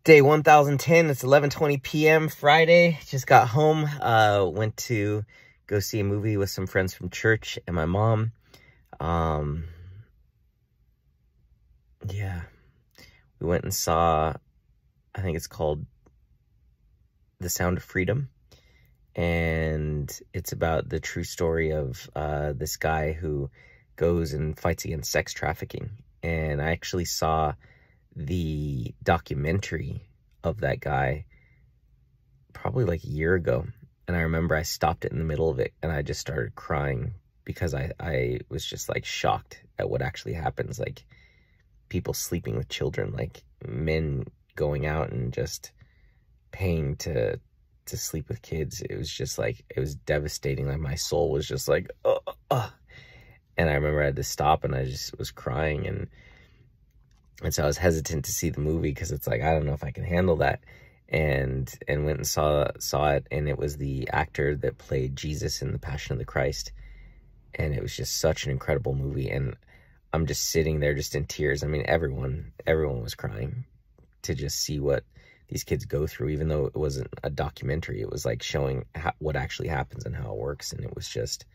Day 1010, it's 11:20 p.m. Friday. Just got home, went to go see a movie with some friends from church and my mom. Yeah, we went and saw, I think it's called The Sound of Freedom. And it's about the true story of this guy who goes and fights against sex trafficking. And I actually saw the documentary of that guy probably like a year ago, and I remember I stopped it in the middle of it and I just started crying because I was just like shocked at what actually happens. Like people sleeping with children, like men going out and just paying to sleep with kids. It was just like, it was devastating. Like my soul was just like and I remember I had to stop and I just was crying, and so I was hesitant to see the movie because it's like, I don't know if I can handle that. And went and saw it, and it was the actor that played Jesus in The Passion of the Christ. And it was just such an incredible movie. And I'm just sitting there just in tears. I mean, everyone was crying to just see what these kids go through, even though it wasn't a documentary. It was like showing what actually happens and how it works. And it was just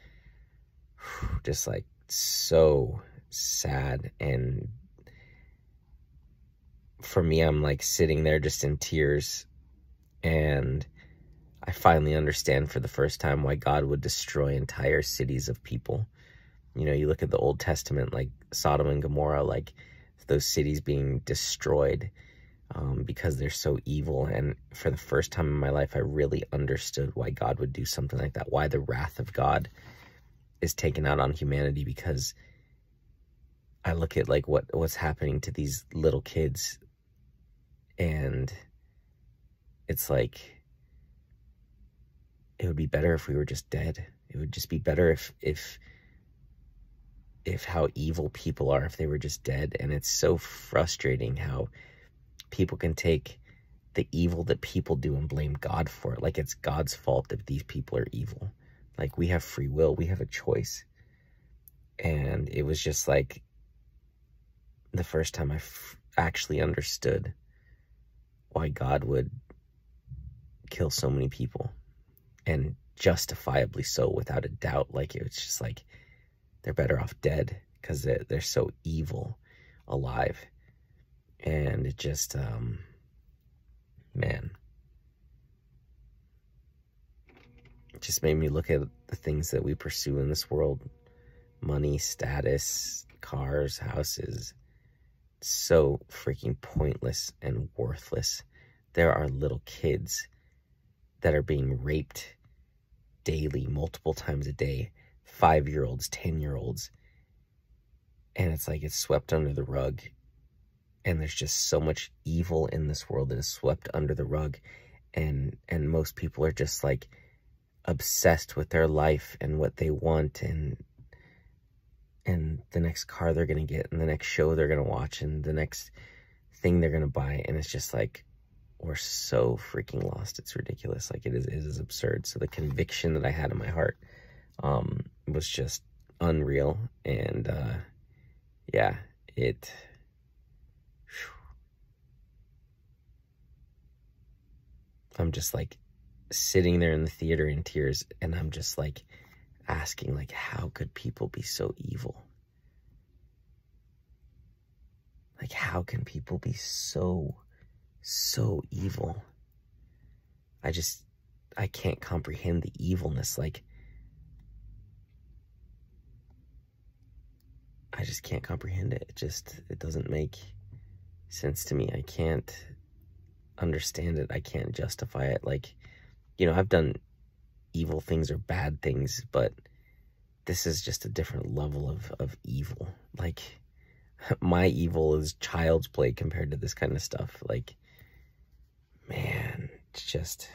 like so sad. And for me, I'm like sitting there just in tears, and I finally understand for the first time why God would destroy entire cities of people. You know, you look at the Old Testament, like Sodom and Gomorrah, like those cities being destroyed because they're so evil. And for the first time in my life, I really understood why God would do something like that, why the wrath of God is taken out on humanity. Because I look at like what's happening to these little kids, and it's like, it would be better if we were just dead. It would just be better if how evil people are, if they were just dead. And it's so frustrating how people can take the evil that people do and blame God for it. Like it's God's fault if these people are evil. Like we have free will, we have a choice. And it was just like the first time I actually understood why God would kill so many people, and justifiably so, without a doubt. Like it was just like, they're better off dead because they're so evil alive. And it just man, it just made me look at the things that we pursue in this world: money, status, cars, houses. So freaking pointless and worthless. There are little kids that are being raped daily, multiple times a day, 5-year-olds, 10-year-olds. And it's like, it's swept under the rug. And there's just so much evil in this world that is swept under the rug. And most people are just like obsessed with their life and what they want, and the next car they're going to get, and the next show they're going to watch, and the next thing they're going to buy. And it's just like, we're so freaking lost. It's ridiculous. Like it is absurd. So the conviction that I had in my heart was just unreal. And yeah, I'm just like sitting there in the theater in tears, and I'm just like asking, like, how could people be so evil? Like, how can people be so evil? I can't comprehend the evilness. Like, I just can't comprehend it. It doesn't make sense to me. I can't understand it. I can't justify it. Like, you know, I've done evil things or bad things, but this is just a different level of evil. Like, my evil is child's play compared to this kind of stuff. Like, man, it's just,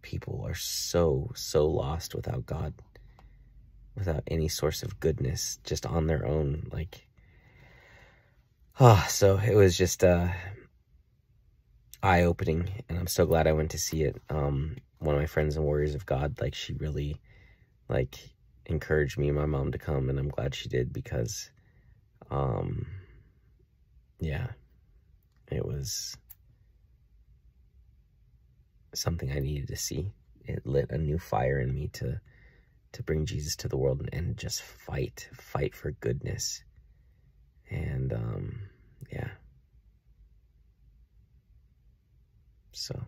people are so lost without God, without any source of goodness, just on their own. Like, so it was just eye-opening, and I'm so glad I went to see it. One of my friends in Warriors of God, like, she really like encouraged me and my mom to come, and I'm glad she did, because yeah, It was something I needed to see. It lit a new fire in me to bring Jesus to the world and just fight for goodness. And yeah. So